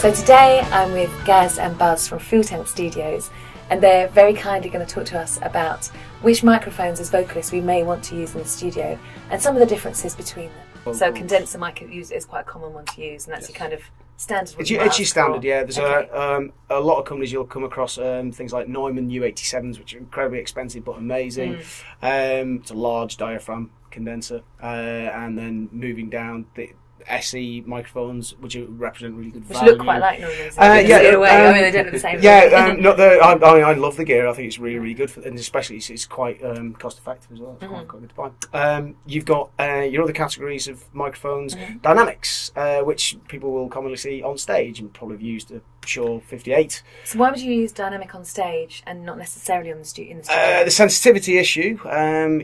So today I'm with Gaz and Buzz from Fuel Tank Studios, and they're very kindly going to talk to us about which microphones as vocalists we may want to use in the studio and some of the differences between them. So condenser mic is quite a common one to use, and that's your kind of standard. It's your standard, yeah. There's a lot of companies you'll come across things like Neumann U87s, which are incredibly expensive but amazing. It's a large diaphragm condenser, and then moving down the SE microphones, which represent really good value. Which look quite like Neumanns. I mean, they don't look the same. Yeah, I love the gear. I think it's really, really good, and especially it's quite cost effective as well. It's quite good to buy. You've got your other categories of microphones, dynamics, which people will commonly see on stage and probably have used a Shure 58. So why would you use dynamic on stage and not necessarily on in the studio? The sensitivity issue.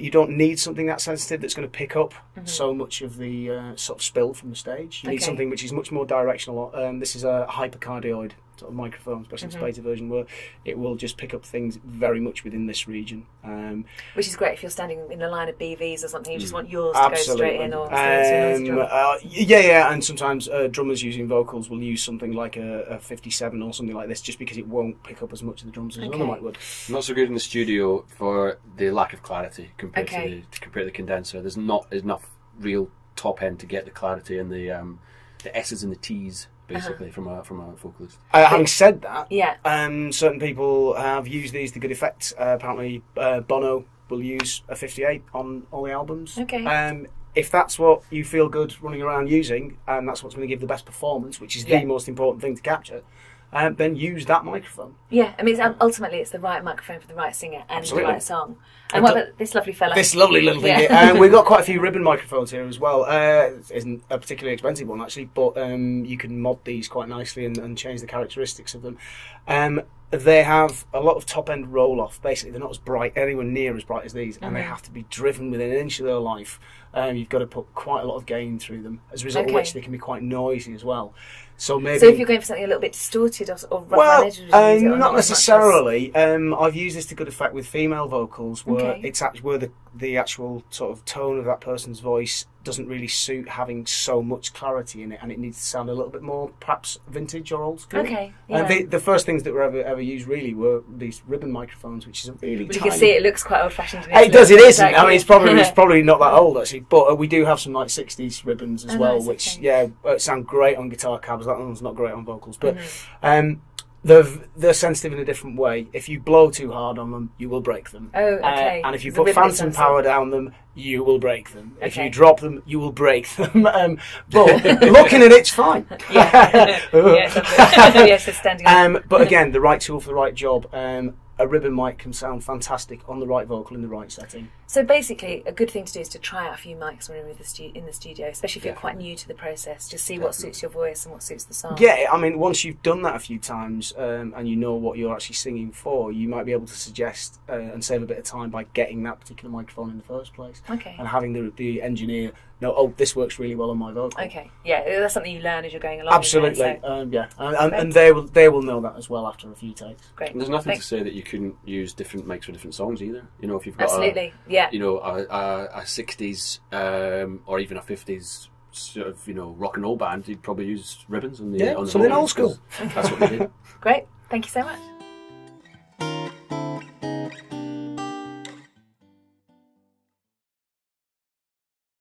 You don't need something that sensitive that's going to pick up so much of the sort of spill from the stage. You need something which is much more directional. This is a hypercardioid sort of microphone, especially the beta version, where it will just pick up things very much within this region. Which is great if you're standing in a line of BVs or something, you just want yours to go straight in. Or and sometimes drummers using vocals will use something like a 57 or something like this, just because it won't pick up as much of the drums as another mic would. Not so good in the studio for the lack of clarity compared to the condenser. There's not enough real top end to get the clarity and the S's and the T's. Basically, from a vocalist. Having said that, certain people have used these to good effect. Apparently, Bono will use a 58 on all the albums. If that's what you feel good running around using, and that's what's going to give the best performance, which is the most important thing to capture, then use that microphone. Yeah, I mean, ultimately it's the right microphone for the right singer and the right song. And what about this lovely fella? This lovely little thing. We've got quite a few ribbon microphones here as well. It isn't a particularly expensive one, actually, but you can mod these quite nicely and change the characteristics of them. They have a lot of top-end roll-off. Basically, they're not as bright, anywhere near as bright as these, and they have to be driven within an inch of their life. You've got to put quite a lot of gain through them, as a result of which they can be quite noisy as well. So maybe. So if you're going for something a little bit distorted or rough around edges, not necessarily. I've used this to good effect with female vocals, where it's actually where the actual sort of tone of that person's voice doesn't really suit having so much clarity in it, and it needs to sound a little bit more, perhaps vintage or old school. The first things that were ever used really were these ribbon microphones, which is a really. You can see it looks quite old-fashioned. It does. It isn't. I mean, it's probably not that old actually, but we do have some like 60s ribbons as well, which sound great on guitar cabs. That one's not great on vocals, but they're sensitive in a different way. If you blow too hard on them, you will break them. And if you put phantom power down them, you will break them. If you drop them, you will break them. But looking at it's fine. But again, the right tool for the right job. A ribbon mic can sound fantastic on the right vocal in the right setting. So basically, a good thing to do is to try out a few mics when you're in the studio, especially if you're quite new to the process, to see what suits your voice and what suits the song. Yeah, I mean, once you've done that a few times and you know what you're actually singing for, you might be able to suggest and save a bit of time by getting that particular microphone in the first place. And having the engineer know, oh, this works really well on my vocal. That's something you learn as you're going along. Absolutely, and they will know that as well after a few takes. Great. And there's nothing to say that you couldn't use different mics for different songs either. You know, if you've got a 60s or even a 50s sort of rock and roll band, you'd probably use ribbons on the something old school. That's what we did. Great, thank you so much.